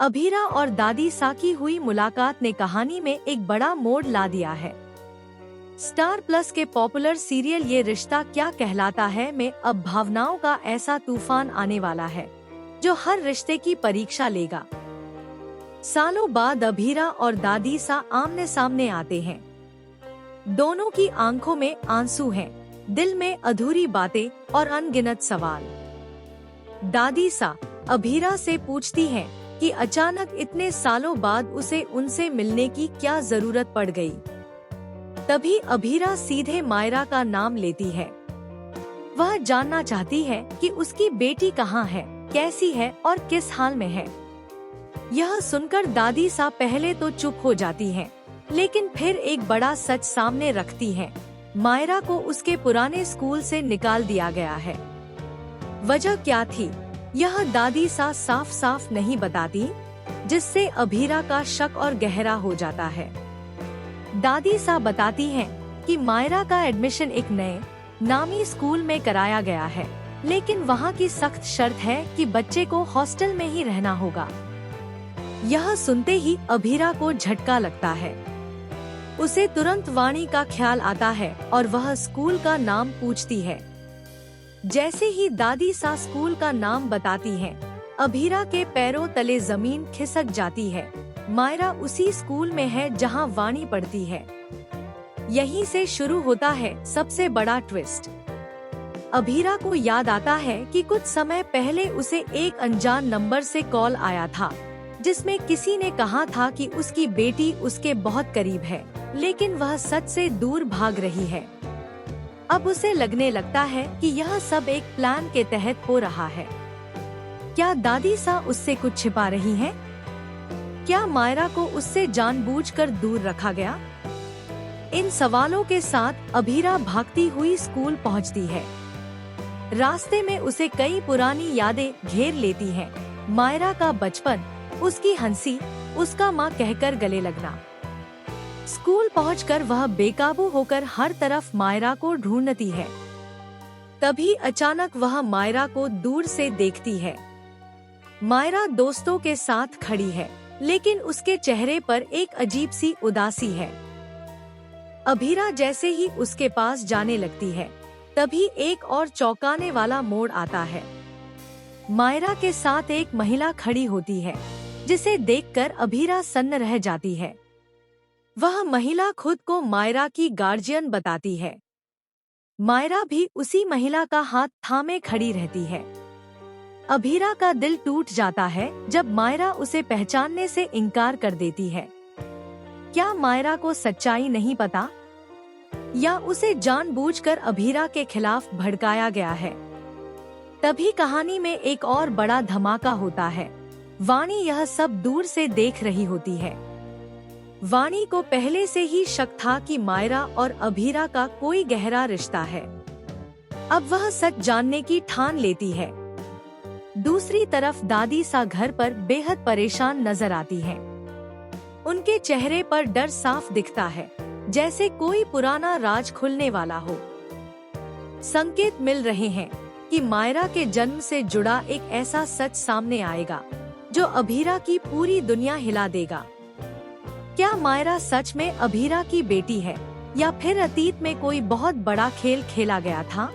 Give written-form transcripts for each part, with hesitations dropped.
अभीरा और दादी सा की हुई मुलाकात ने कहानी में एक बड़ा मोड़ ला दिया है। स्टार प्लस के पॉपुलर सीरियल ये रिश्ता क्या कहलाता है में अब भावनाओं का ऐसा तूफान आने वाला है जो हर रिश्ते की परीक्षा लेगा। सालों बाद अभीरा और दादी सा आमने सामने आते हैं। दोनों की आंखों में आंसू हैं, दिल में अधूरी बातें और अनगिनत सवाल। दादी सा अभीरा से पूछती हैं कि अचानक इतने सालों बाद उसे उनसे मिलने की क्या जरूरत पड़ गई। तभी अभीरा सीधे मायरा का नाम लेती है। वह जानना चाहती है कि उसकी बेटी कहाँ है, कैसी है और किस हाल में है। यह सुनकर दादी सा पहले तो चुप हो जाती हैं, लेकिन फिर एक बड़ा सच सामने रखती हैं। मायरा को उसके पुराने स्कूल से निकाल दिया गया है। वजह क्या थी, यह दादी सा साफ साफ नहीं बताती, जिससे अभीरा का शक और गहरा हो जाता है। दादी सा बताती हैं कि मायरा का एडमिशन एक नए नामी स्कूल में कराया गया है, लेकिन वहाँ की सख्त शर्त है कि बच्चे को हॉस्टल में ही रहना होगा। यह सुनते ही अभीरा को झटका लगता है। उसे तुरंत वाणी का ख्याल आता है और वह स्कूल का नाम पूछती है। जैसे ही दादी सा स्कूल का नाम बताती हैं, अभीरा के पैरों तले जमीन खिसक जाती है। मायरा उसी स्कूल में है जहां वाणी पढ़ती है। यहीं से शुरू होता है सबसे बड़ा ट्विस्ट। अभीरा को याद आता है कि कुछ समय पहले उसे एक अनजान नंबर से कॉल आया था, जिसमें किसी ने कहा था कि उसकी बेटी उसके बहुत करीब है, लेकिन वह सच से दूर भाग रही है। अब उसे लगने लगता है कि यह सब एक प्लान के तहत हो रहा है। क्या दादी सा उससे कुछ छिपा रही हैं? क्या मायरा को उससे जानबूझकर दूर रखा गया? इन सवालों के साथ अभीरा भागती हुई स्कूल पहुंचती है। रास्ते में उसे कई पुरानी यादें घेर लेती हैं। मायरा का बचपन, उसकी हंसी, उसका माँ कहकर गले लगना। स्कूल पहुंचकर वह बेकाबू होकर हर तरफ मायरा को ढूंढती है। तभी अचानक वह मायरा को दूर से देखती है। मायरा दोस्तों के साथ खड़ी है, लेकिन उसके चेहरे पर एक अजीब सी उदासी है। अभीरा जैसे ही उसके पास जाने लगती है, तभी एक और चौंकाने वाला मोड़ आता है। मायरा के साथ एक महिला खड़ी होती है, जिसे देखकर अभीरा सन्न रह जाती है। वह महिला खुद को मायरा की गार्जियन बताती है। मायरा भी उसी महिला का हाथ थामे खड़ी रहती है। अभीरा का दिल टूट जाता है जब मायरा उसे पहचानने से इनकार कर देती है। क्या मायरा को सच्चाई नहीं पता, या उसे जानबूझकर अभीरा के खिलाफ भड़काया गया है? तभी कहानी में एक और बड़ा धमाका होता है। वाणी यह सब दूर से देख रही होती है। वाणी को पहले से ही शक था कि मायरा और अभीरा का कोई गहरा रिश्ता है। अब वह सच जानने की ठान लेती है। दूसरी तरफ दादी सा घर पर बेहद परेशान नजर आती हैं। उनके चेहरे पर डर साफ दिखता है, जैसे कोई पुराना राज खुलने वाला हो। संकेत मिल रहे हैं कि मायरा के जन्म से जुड़ा एक ऐसा सच सामने आएगा जो अभीरा की पूरी दुनिया हिला देगा। क्या मायरा सच में अभीरा की बेटी है, या फिर अतीत में कोई बहुत बड़ा खेल खेला गया था?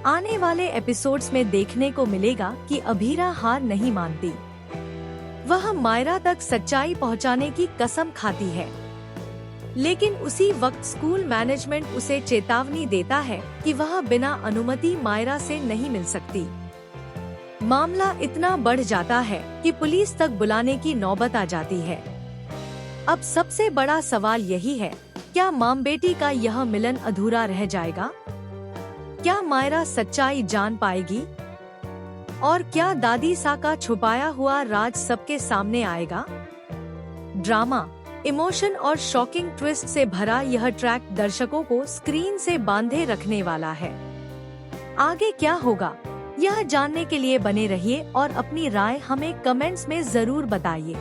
आने वाले एपिसोड्स में देखने को मिलेगा कि अभीरा हार नहीं मानती। वह मायरा तक सच्चाई पहुंचाने की कसम खाती है, लेकिन उसी वक्त स्कूल मैनेजमेंट उसे चेतावनी देता है कि वह बिना अनुमति मायरा से नहीं मिल सकती। मामला इतना बढ़ जाता है कि पुलिस तक बुलाने की नौबत आ जाती है। अब सबसे बड़ा सवाल यही है, क्या मां बेटी का यह मिलन अधूरा रह जाएगा? क्या मायरा सच्चाई जान पाएगी? और क्या दादी सा का छुपाया हुआ राज सबके सामने आएगा? ड्रामा, इमोशन और शॉकिंग ट्विस्ट से भरा यह ट्रैक दर्शकों को स्क्रीन से बांधे रखने वाला है। आगे क्या होगा, यह जानने के लिए बने रहिए और अपनी राय हमें कमेंट्स में जरूर बताइए।